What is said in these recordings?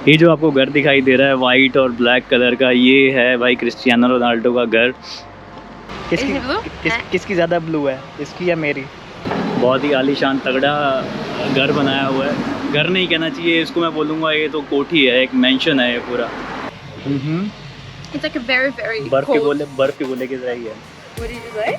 ये जो आपको घर दिखाई दे रहा है वाइट और ब्लैक कलर का, ये है भाई क्रिस्टियानो रोनाल्डो का घर। किसकी किसकी ज़्यादा ब्लू है, इसकी या मेरी? बहुत ही आलीशान तगड़ा घर बनाया हुआ है। घर नहीं कहना चाहिए इसको, मैं बोलूँगा ये तो कोठी है, एक मेंशन है ये पूरा। It's like a very बर्फ़ के cold. गोले की तरह ही है। What did you say?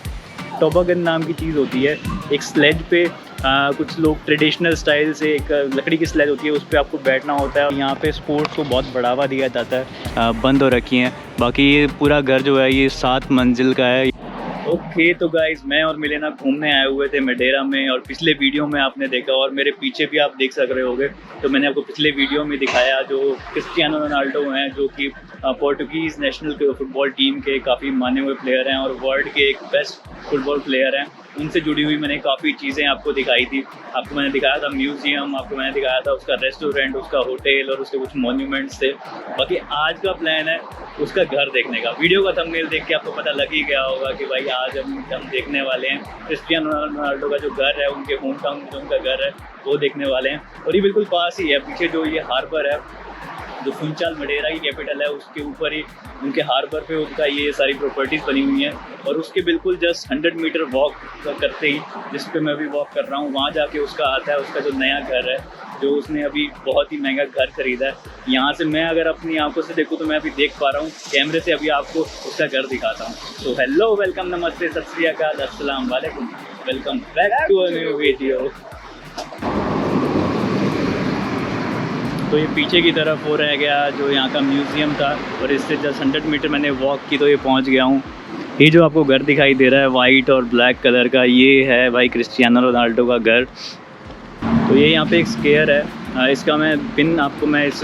टोबागन नाम की चीज़ होती है, एक स्लेज पे कुछ लोग ट्रेडिशनल स्टाइल से, एक लकड़ी की स्लेज होती है, उस पे आपको बैठना होता है। यहाँ पे स्पोर्ट्स को बहुत बढ़ावा दिया जाता है। बंद हो रखी हैं। बाकी ये पूरा घर जो है ये 7 मंजिल का है। ओके तो गाइज, मैं और मिलेना घूमने आए हुए थे मडेरा में, और पिछले वीडियो में आपने देखा और मेरे पीछे भी आप देख सक रहे होगे, तो मैंने आपको पिछले वीडियो में दिखाया जो क्रिस्टियानो रोनाल्डो हैं, जो कि पोर्टुगीज़ नेशनल फुटबॉल टीम के काफ़ी माने हुए प्लेयर हैं और वर्ल्ड के एक बेस्ट फुटबॉल प्लेयर हैं। उनसे जुड़ी हुई मैंने काफ़ी चीज़ें आपको दिखाई थी। आपको मैंने दिखाया था म्यूज़ियम, आपको मैंने दिखाया था उसका रेस्टोरेंट, उसका होटल और उसके कुछ मॉन्यूमेंट्स थे। बाकी आज का प्लान है उसका घर देखने का। वीडियो का थंबनेल देख के आपको पता लग ही गया होगा कि भाई आज हम देखने वाले हैं क्रिस्टियानो रोनाल्डो का जो घर है, उनके होम टाउन में जो उनका घर है वो देखने वाले हैं। और ये बिल्कुल पास ही है, पीछे जो ये हार्बर है, जो फुंचाल मडेरा की कैपिटल है, उसके ऊपर ही उनके हार्बर पे उनका ये सारी प्रॉपर्टीज़ बनी हुई हैं। और उसके बिल्कुल जस्ट 100 मीटर वॉक करते ही, जिस पे मैं अभी वॉक कर रहा हूँ, वहाँ जाके उसका आता है उसका जो नया घर है, जो उसने अभी बहुत ही महंगा घर खरीदा है। यहाँ से मैं अगर अपनी आंखों से देखूँ तो मैं अभी देख पा रहा हूँ, कैमरे से अभी आपको उसका घर दिखाता हूँ। तो हेलो, वेलकम, नमस्ते, सत श्री अकाल, अस्सलाम वालेकुम, welcome back to a new video. तो ये पीछे की तरफ हो रह गया जो यहाँ का म्यूज़ियम था, और इससे जस्ट 100 मीटर मैंने वॉक की तो ये पहुँच गया हूँ। ये जो आपको घर दिखाई दे रहा है वाइट और ब्लैक कलर का, ये है भाई क्रिस्टियानो रोनाल्डो का घर। तो ये यहाँ पे एक स्क्वायर है, इसका मैं पिन आपको मैं इस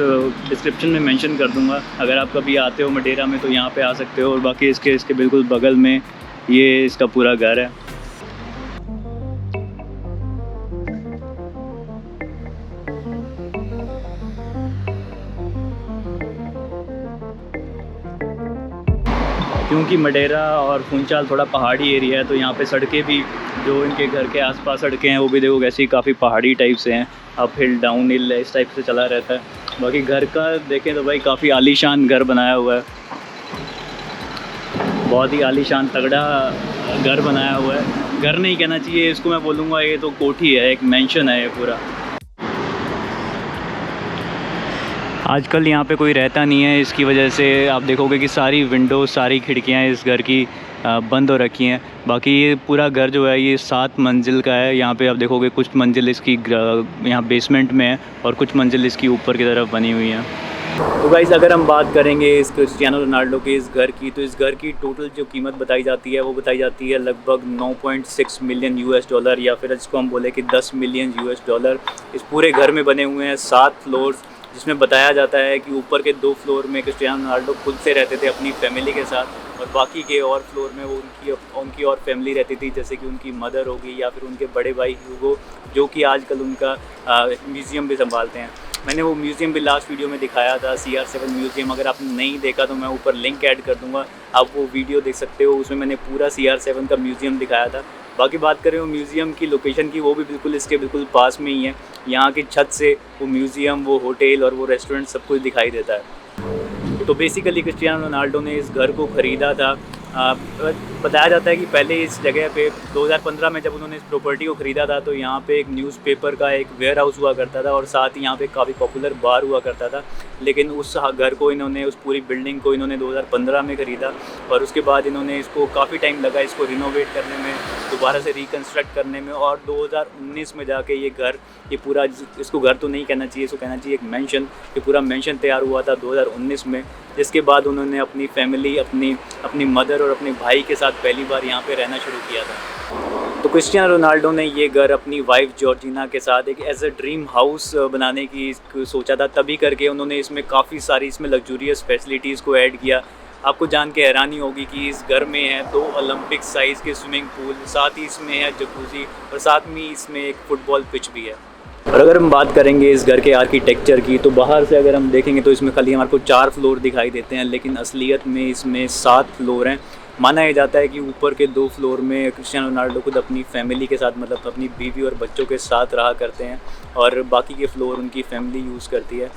डिस्क्रिप्शन में मेंशन कर दूँगा। अगर आप कभी आते हो मडेरा में तो यहाँ पे आ सकते हो। और बाकी इसके बिल्कुल बगल में ये इसका पूरा घर है। क्योंकि मडेरा और फुंचाल थोड़ा पहाड़ी एरिया है, तो यहाँ पे सड़कें भी, जो इनके घर के आसपास सड़कें हैं, वो भी देखो कैसी काफ़ी पहाड़ी टाइप से हैं। अप हिल डाउन हिल इस टाइप से चला रहता है। बाकी घर का देखें तो भाई काफ़ी आलीशान घर बनाया हुआ है, बहुत ही आलीशान तगड़ा घर बनाया हुआ है। घर नहीं कहना चाहिए इसको, मैं बोलूँगा ये तो कोठी है, एक मेंशन है ये पूरा। आजकल यहाँ पे कोई रहता नहीं है, इसकी वजह से आप देखोगे कि सारी विंडो, सारी खिड़कियाँ इस घर की बंद हो रखी हैं। बाकी ये पूरा घर जो है ये 7 मंजिल का है। यहाँ पे आप देखोगे कुछ मंजिल इसकी यहाँ बेसमेंट में है और कुछ मंजिल इसकी ऊपर की तरफ बनी हुई हैं। तो गाइस, अगर हम बात करेंगे इस क्रिस्टियानो रोनाल्डो के इस घर की, तो इस घर की टोटल जो कीमत बताई जाती है वो बताई जाती है लगभग 9.6 मिलियन US डॉलर, या फिर जिसको हम बोले कि 10 मिलियन US डॉलर। इस पूरे घर में बने हुए हैं 7 फ्लोर्स, जिसमें बताया जाता है कि ऊपर के 2 फ्लोर में क्रिस्टियानो रोनाल्डो खुद से रहते थे अपनी फैमिली के साथ, और बाकी के और फ्लोर में वो उनकी और फैमिली रहती थी, जैसे कि उनकी मदर होगी या फिर उनके बड़े भाई ह्यूगो, जो कि आजकल उनका म्यूज़ियम भी संभालते हैं। मैंने वो म्यूज़ियम भी लास्ट वीडियो में दिखाया था, CR7 म्यूज़ियम। अगर आपने नहीं देखा तो मैं ऊपर लिंक ऐड कर दूँगा, आप वो वीडियो देख सकते हो। उसमें मैंने पूरा CR7 का म्यूज़ियम दिखाया था। बाकी बात करें वो म्यूज़ियम की लोकेशन की, वो भी बिल्कुल इसके बिल्कुल पास में ही है। यहाँ की छत से वो म्यूज़ियम, वो होटल और वो रेस्टोरेंट सब कुछ दिखाई देता है। तो बेसिकली क्रिस्टियानो रोनाल्डो ने इस घर को ख़रीदा था। बताया जाता है कि पहले इस जगह पे 2015 में जब उन्होंने इस प्रॉपर्टी को ख़रीदा था, तो यहाँ पे एक न्यूज़पेपर का एक वेयर हाउस हुआ करता था, और साथ ही यहाँ पे काफ़ी पॉपुलर बार हुआ करता था। लेकिन उस घर को इन्होंने, उस पूरी बिल्डिंग को इन्होंने 2015 में ख़रीदा, और उसके बाद इन्होंने इसको काफ़ी टाइम लगा इसको रिनोवेट करने में, दोबारा से रिकन्स्ट्रक्ट करने में, और 2019 में जाके ये घर, ये पूरा, इसको घर तो नहीं कहना चाहिए, इसको कहना चाहिए एक मेंशन, ये पूरा मेंशन तैयार हुआ था 2019 में। जिसके बाद उन्होंने अपनी फैमिली, अपनी मदर और अपने भाई के साथ पहली बार यहाँ पे रहना शुरू किया था। तो क्रिस्टियानो रोनाल्डो ने ये घर अपनी वाइफ जॉर्जिना के साथ एक एज अ ड्रीम हाउस बनाने की सोचा था, तभी करके उन्होंने इसमें काफ़ी सारी इसमें लग्जूरियस फैसिलिटीज़ को ऐड किया। आपको जान के हैरानी होगी कि इस घर में है 2 ओलंपिक साइज़ के स्विमिंग पूल, साथ ही इसमें है जकूज़ी, और साथ में इसमें एक फ़ुटबॉल पिच भी है। और अगर हम बात करेंगे इस घर के आर्किटेक्चर की, तो बाहर से अगर हम देखेंगे तो इसमें खाली हमारे को 4 फ्लोर दिखाई देते हैं, लेकिन असलियत में इसमें 7 फ्लोर हैं। माना यह जाता है कि ऊपर के 2 फ्लोर में क्रिस्टियानो रोनाल्डो खुद अपनी फैमिली के साथ, मतलब अपनी बीवी और बच्चों के साथ रहा करते हैं और बाकी के फ्लोर उनकी फैमिली यूज़ करती है।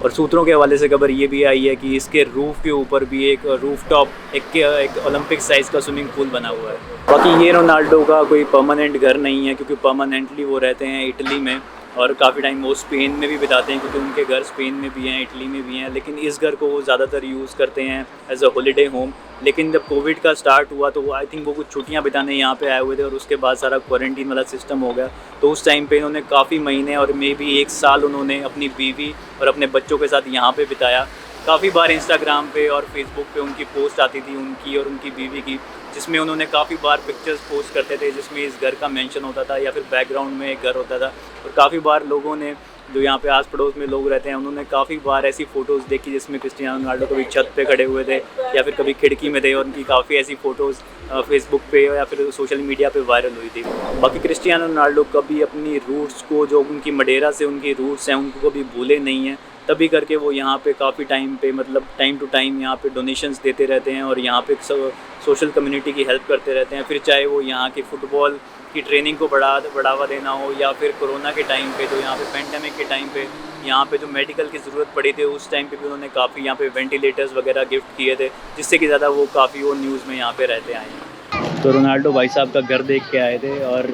और सूत्रों के हवाले से खबर ये भी आई है कि इसके रूफ़ के ऊपर भी एक रूफ टॉप एक ओलंपिक साइज़ का स्विमिंग पूल बना हुआ है। बाकी ये रोनाल्डो का कोई परमानेंट घर नहीं है, क्योंकि परमानेंटली वो रहते हैं इटली में और काफ़ी टाइम वो स्पेन में भी बिताते हैं, क्योंकि उनके घर स्पेन में भी हैं, इटली में भी हैं। लेकिन इस घर को वो ज़्यादातर यूज़ करते हैं एज अ हॉलीडे होम। लेकिन जब कोविड का स्टार्ट हुआ तो आई थिंक वो कुछ छुट्टियां बिताने यहाँ पे आए हुए थे और उसके बाद सारा क्वारंटीन वाला सिस्टम हो गया। तो उस टाइम पे इन्होंने काफ़ी महीने और मे बी 1 साल उन्होंने अपनी बीवी और अपने बच्चों के साथ यहाँ पे बिताया। काफ़ी बार इंस्टाग्राम पे और फेसबुक पे उनकी पोस्ट आती थी, उनकी और उनकी बीवी की, जिसमें उन्होंने काफ़ी बार पिक्चर्स पोस्ट करते थे जिसमें इस घर का मेंशन होता था या फिर बैकग्राउंड में एक घर होता था। और काफ़ी बार लोगों ने, जो यहाँ पे आस पड़ोस में लोग रहते हैं, उन्होंने काफ़ी बार ऐसी फ़ोटोज़ देखी जिसमें क्रिस्टियानो रोनाल्डो कभी छत पे खड़े हुए थे या फिर कभी खिड़की में थे, और उनकी काफ़ी ऐसी फ़ोटोज़ फेसबुक पे या फिर सोशल मीडिया पे वायरल हुई थी। बाकी क्रिस्टियानो रोनाल्डो कभी अपनी रूट्स को, जो उनकी मडेरा से उनकी रूट्स हैं, उनको कभी भूले नहीं हैं। तभी करके वो यहाँ पे काफ़ी टाइम पे, मतलब टाइम टू टाइम यहाँ पे डोनेशंस देते रहते हैं और यहाँ पे सोशल कम्युनिटी की हेल्प करते रहते हैं। फिर चाहे वो यहाँ की फ़ुटबॉल की ट्रेनिंग को बढ़ावा देना हो, या फिर कोरोना के टाइम पे, जो यहाँ पे पेंडेमिक के टाइम पे यहाँ पे जो मेडिकल की ज़रूरत पड़ी थी, उस टाइम पे भी उन्होंने काफ़ी यहाँ पे वेंटिलेटर्स वगैरह गिफ्ट किए थे, जिससे कि ज़्यादा वो काफ़ी वो न्यूज़ में यहाँ पे रहते आए हैं। तो रोनाल्डो भाई साहब का घर देख के आए थे और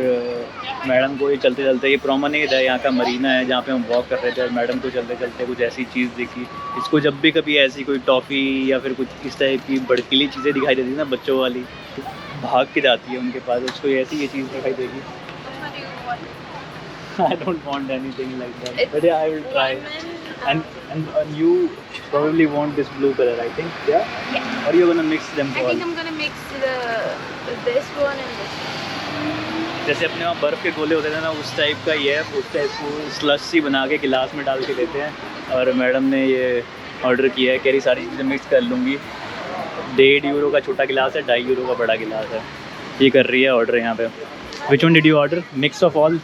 मैडम को ये चलते चलते, ये प्रोमेनेड है, यहाँ का मरीना है जहाँ पे हम वॉक कर रहे थे, और मैडम को चलते चलते कुछ ऐसी चीज़ दिखी। इसको जब भी कभी ऐसी कोई टॉफ़ी या फिर कुछ इस टाइप की भड़कीली चीज़ें दिखाई देती ना बच्चों वाली, तो भाग के जाती है उनके पास। उसको ऐसी ये चीज़ दिखाई देगी। I don't want anything like that, but yeah, I will try. And you probably want this blue color, I think, yeah? Yeah. Or you're gonna mix them I all? think I'm gonna mix this one and this one. जैसे अपने वहाँ बर्फ़ के गोले होते थे ना, उस टाइप का ये है। उस टाइप को स्लश सी बना के गिलास में डाल के देते हैं। और मैडम ने ये ऑर्डर किया है, कह रही सारी चीज़ें मिक्स कर लूँगी। 1.5 यूरो का छोटा गिलास है, 2.5 यूरो का बड़ा गिलास है। ये कर रही है ऑर्डर यहाँ पे। Which one did you order? Mix of all?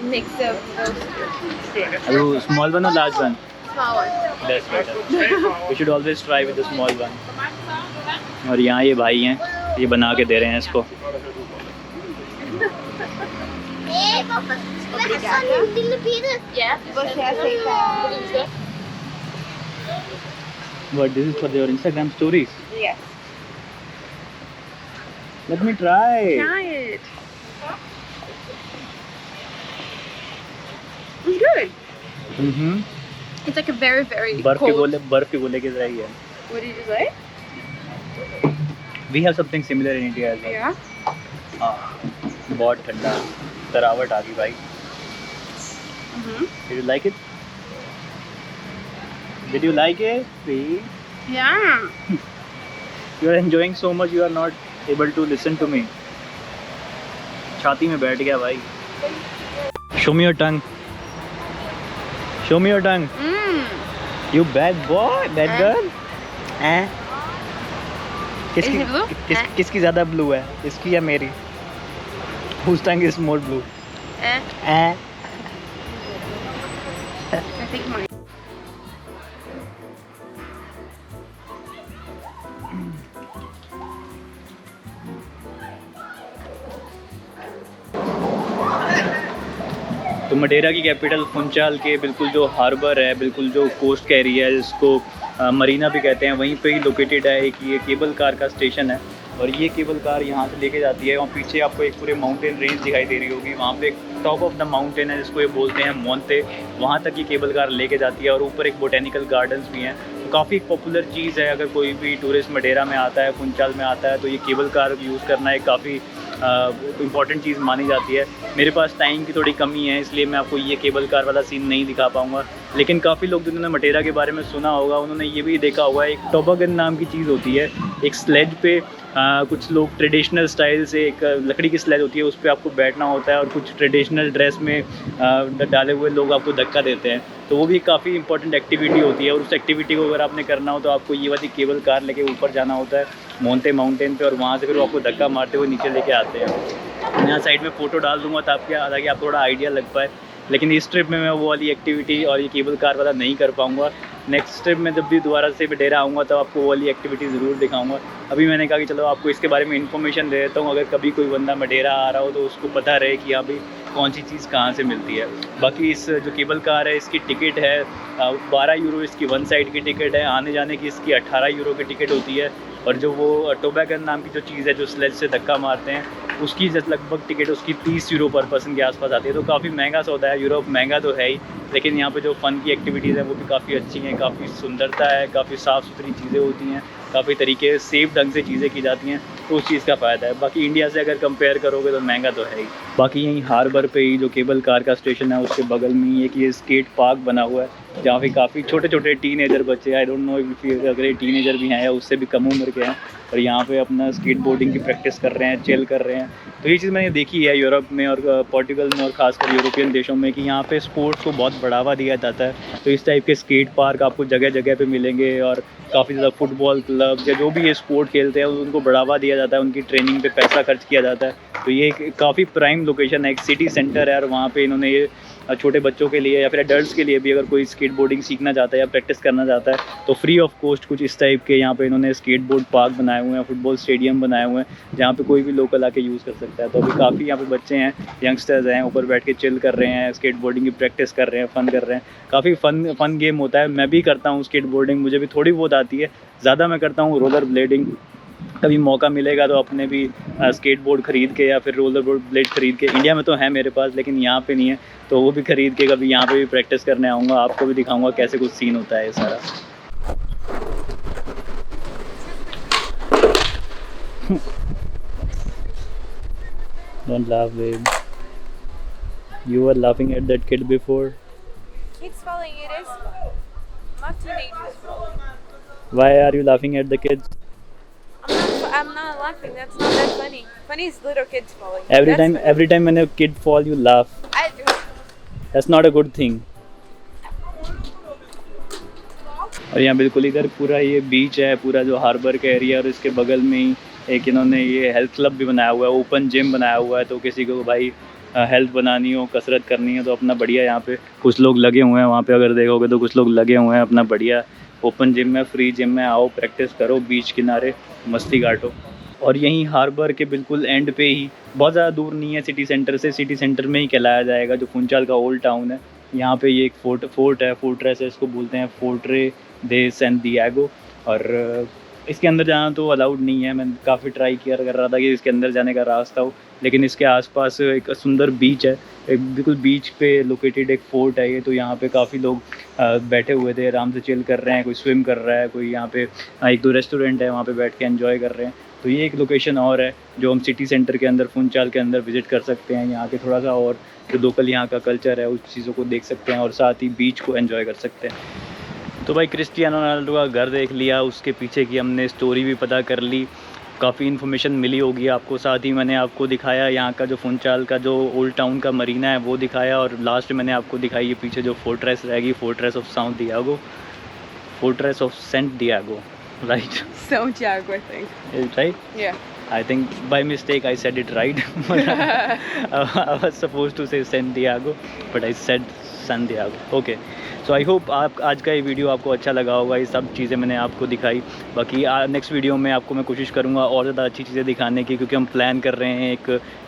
Mix of those. You small one or large one? Small one. That's better. We should always try with the small one. और यहाँ ये भाई हैं, ये बना के dê रहे हैं इसको। Yeah. Você aceita? What, this is for your Instagram stories? Yes. Let me try. Try it. It's good. Mm-hmm. It's like a very, very बर्फ के cold. गोले की तरह ही है। What did you say? We have something similar in India as well. Yeah. बहुत ठंडा, तरावट आ गई भाई। Did you like it? Did you like it? See? Yeah. You are enjoying so much, you are not able to listen to me. छाती में बैठ गया भाई। Show me your tongue. Show me your tongue. You bad boy, bad girl. Is it blue? किसकी ज़्यादा blue है, इसकी या मेरी? Whose tongue is more blue? I think mine. तो मडेरा की कैपिटल फुंचाल के बिल्कुल जो हार्बर है, बिल्कुल जो कोस्ट का एरिया है, जिसको मरीना भी कहते हैं, वहीं पे ही लोकेटेड है एक ये केबल कार का स्टेशन है। और ये केबल कार यहाँ से लेके जाती है, वहाँ पीछे आपको एक पूरे माउंटेन रेंज दिखाई दे रही होगी, वहाँ पे एक टॉप ऑफ द माउंटेन है जिसको ये बोलते हैं मोंते, वहाँ तक ये केबल कार लेके जाती है। और ऊपर एक बोटेनिकल गार्डन्स भी हैं। तो काफ़ी पॉपुलर चीज़ है, अगर कोई भी टूरिस्ट मडेरा में आता है, फुंचाल में आता है, तो ये केबल कार यूज़ करना एक काफ़ी इम्पॉर्टेंट चीज़ मानी जाती है। मेरे पास टाइम की थोड़ी कमी है, इसलिए मैं आपको ये केबल कार वाला सीन नहीं दिखा पाऊँगा। लेकिन काफ़ी लोग जिन्होंने मटेरा के बारे में सुना होगा, उन्होंने ये भी देखा होगा, एक टोबागन नाम की चीज़ होती है। एक स्लेज पे कुछ लोग ट्रेडिशनल स्टाइल से, एक लकड़ी की स्लेज होती है, उस पर आपको बैठना होता है और कुछ ट्रेडिशनल ड्रेस में डाले हुए लोग आपको धक्का देते हैं। तो वो भी काफ़ी इंपॉर्टेंट एक्टिविटी होती है। और उस एक्टिविटी को अगर आपने करना हो तो आपको ये वाली केबल कार लेके ऊपर जाना होता है मोंते माउंटेन पे, और वहाँ से फिर वो आपको धक्का मारते हुए नीचे लेके आते हैं। मैं यहाँ साइड में फ़ोटो डाल दूँगा ताकि आपको थोड़ा आइडिया लग पाए। लेकिन इस ट्रिप में मैं वो वाली एक्टिविटी और ये केबल कार वाला नहीं कर पाऊँगा। नेक्स्ट ट्रिप में जब भी दोबारा से मडेरा आऊँगा तो आपको वो वाली एक्टिविटी ज़रूर दिखाऊंगा। अभी मैंने कहा कि चलो आपको इसके बारे में इन्फॉर्मेशन दे देता हूँ, अगर कभी कोई बंदा मडेरा आ रहा हो तो उसको पता रहे कि यहाँ भी कौन सी चीज़ कहाँ से मिलती है। बाकी इस जो केबल कार है इसकी टिकट है 12 यूरो, इसकी वन साइड की टिकट है। आने जाने की इसकी 18 यूरो की टिकट होती है। और जो वो टोबैगन नाम की जो चीज़ है जो स्लेज से धक्का मारते हैं, उसकी लगभग टिकट उसकी 30 यूरो पर पर्सन के आसपास आती है। तो काफ़ी महंगा सौदा है। यूरोप महंगा तो है ही, लेकिन यहाँ पे जो फ़न की एक्टिविटीज़ हैं वो भी काफ़ी अच्छी हैं, काफ़ी सुंदरता है, काफ़ी साफ़ सुथरी चीज़ें होती हैं, काफ़ी तरीके सेफ ढंग से चीज़ें की जाती हैं, तो उस चीज़ का फ़ायदा है। बाकी इंडिया से अगर कंपेयर करोगे तो महंगा तो है ही। बाकी यहीं हार्बर पे ही जो केबल कार का स्टेशन है उसके बगल में ही एक ये स्केट पार्क बना हुआ है, जहाँ पे काफ़ी छोटे छोटे टीनेजर बच्चे, आई डोंट नो अगर ये टीनेजर भी हैं या उससे भी कम उम्र के हैं, और यहाँ पे अपना स्केट बोर्डिंग की प्रैक्टिस कर रहे हैं, चिल कर रहे हैं। तो ये चीज़ मैंने देखी है यूरोप में और पोर्टुगल में और ख़ासकर यूरोपियन देशों में कि यहाँ पे स्पोर्ट्स को बहुत बढ़ावा दिया जाता है। तो इस टाइप के स्केट पार्क आपको जगह जगह पे मिलेंगे, और काफ़ी ज़्यादा फुटबॉल क्लब या जो भी ये स्पोर्ट खेलते हैं उनको बढ़ावा दिया जाता है, उनकी ट्रेनिंग पे पैसा खर्च किया जाता है। तो ये एक काफ़ी प्राइम लोकेशन है, एक सिटी सेंटर है, और वहाँ पे इन्होंने ये छोटे बच्चों के लिए या फिर एडल्ट्स के लिए भी अगर कोई स्केट बोर्डिंग सीखना चाहता है या प्रैक्टिस करना चाहता है तो फ्री ऑफ कॉस्ट कुछ इस टाइप के यहाँ पे इन्होंने स्केट बोर्ड पार्क बनाए हुए हैं, फुटबॉल स्टेडियम बनाए हुए हैं, जहाँ पे कोई भी लोकल आके यूज़ कर सकता है। तो अभी काफ़ी यहाँ पे बच्चे हैं, यंगस्टर्स हैं, ऊपर बैठ के चिल कर रहे हैं, स्केट बोर्डिंग की प्रैक्टिस कर रहे हैं, फ़न कर रहे हैं। काफ़ी फ़न गेम होता है। मैं भी करता हूँ स्केट बोर्डिंग, मुझे भी थोड़ी बहुत आती है, ज़्यादा मैं करता हूँ रोलर ब्लेडिंग। कभी मौका मिलेगा तो अपने भी स्केट बोर्ड ख़रीद के या फिर रोलर बोर्ड ब्लेड ख़रीद के, इंडिया में तो है मेरे पास लेकिन यहाँ पे नहीं है, तो वो भी ख़रीद के कभी यहाँ पे भी प्रैक्टिस करने आऊँगा। आपको भी दिखाऊँगा कैसे कुछ सीन होता है ये सारा। Don't laugh, babe. You were laughing at that kid before. Kids falling, it is. Not teenagers falling. Why are you laughing at the kids? I'm not laughing. That's not that funny. Funny is little kids falling. Every time when a kid fall, you laugh. I do. That's not a good thing. और यहाँ बिल्कुल इधर पूरा ये बीच है, पूरा जो harbour का एरिया, और इसके बगल में ही एक इन्होंने ये हेल्थ क्लब भी बनाया हुआ है, ओपन जिम बनाया हुआ है। तो किसी को भाई हेल्थ बनानी हो, कसरत करनी है तो अपना बढ़िया यहाँ पे कुछ लोग लगे हुए हैं। वहाँ पे अगर देखोगे तो कुछ लोग लगे हुए हैं, अपना बढ़िया ओपन जिम में, फ्री जिम में आओ, प्रैक्टिस करो, बीच किनारे मस्ती काटो। और यहीं हार्बर के बिल्कुल एंड पे ही, बहुत ज़्यादा दूर नहीं है सिटी सेंटर से, सिटी सेंटर में ही कहलाया जाएगा, जो फुंचाल का ओल्ड टाउन है। यहाँ पे ये एक फोर्ट है, फोर्ट्रेस है, इसको बोलते हैं फोर्ट्रे दे सैन डिएगो। और इसके अंदर जाना तो अलाउड नहीं है। मैं काफ़ी ट्राई कर रहा था कि इसके अंदर जाने का रास्ता हो, लेकिन इसके आसपास एक सुंदर बीच है, एक बिल्कुल बीच पे लोकेटेड एक फ़ोर्ट है ये। तो यहाँ पे काफ़ी लोग बैठे हुए थे, आराम से चिल कर रहे हैं, कोई स्विम कर रहा है, कोई यहाँ पे एक दो रेस्टोरेंट है वहाँ पे बैठ के एंजॉय कर रहे हैं। तो ये एक लोकेशन और है जो हम सिटी सेंटर के अंदर, फुंचाल के अंदर विज़िट कर सकते हैं। यहाँ के थोड़ा सा और जो लोकल यहाँ का कल्चर है उस चीज़ों को देख सकते हैं, और साथ ही बीच को एंजॉय कर सकते हैं। तो भाई क्रिस्टियानो रोनाल्डो का घर देख लिया, उसके पीछे की हमने स्टोरी भी पता कर ली, काफ़ी इन्फॉर्मेशन मिली होगी आपको। साथ ही मैंने आपको दिखाया यहाँ का जो फुंचाल का जो ओल्ड टाउन का मरीना है वो दिखाया, और लास्ट में मैंने आपको दिखाई ये पीछे जो फोर्ट्रेस रहेगी, fortress of South Diego, fortress of Saint Diego, right? Santiago, I think. Right? Yeah. I think by mistake I said it right. I was supposed to say San Diego, but I said Santiago. Okay. So I hope आप आज का ये video आपको अच्छा लगा होगा। ये सब चीज़ें मैंने आपको दिखाई। बाकी नेक्स्ट वीडियो में आपको मैं कोशिश करूँगा और ज़्यादा अच्छी चीज़ें दिखाने की, क्योंकि हम प्लान कर रहे हैं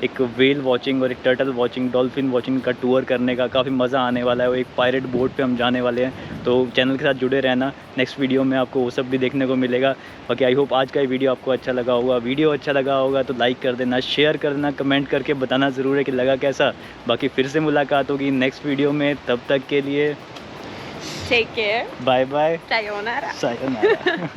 एक वेल वॉचिंग और एक टर्टल वॉचिंग, डॉल्फिन वॉचिंग का टूर करने का। काफ़ी मज़ा आने वाला है। वो एक पायरेट बोट पे हम जाने वाले हैं, तो चैनल के साथ जुड़े रहना। नेक्स्ट वीडियो में आपको वो सब भी देखने को मिलेगा। बाकी आई होप आज का ये वीडियो आपको अच्छा लगा होगा। वीडियो अच्छा लगा होगा तो लाइक कर देना, शेयर कर देना, कमेंट करके बताना ज़रूर है कि लगा कैसा। बाकी फिर से मुलाकात होगी नेक्स्ट वीडियो में, तब तक के लिए Take care. Bye bye, Sayonara. Sayonara.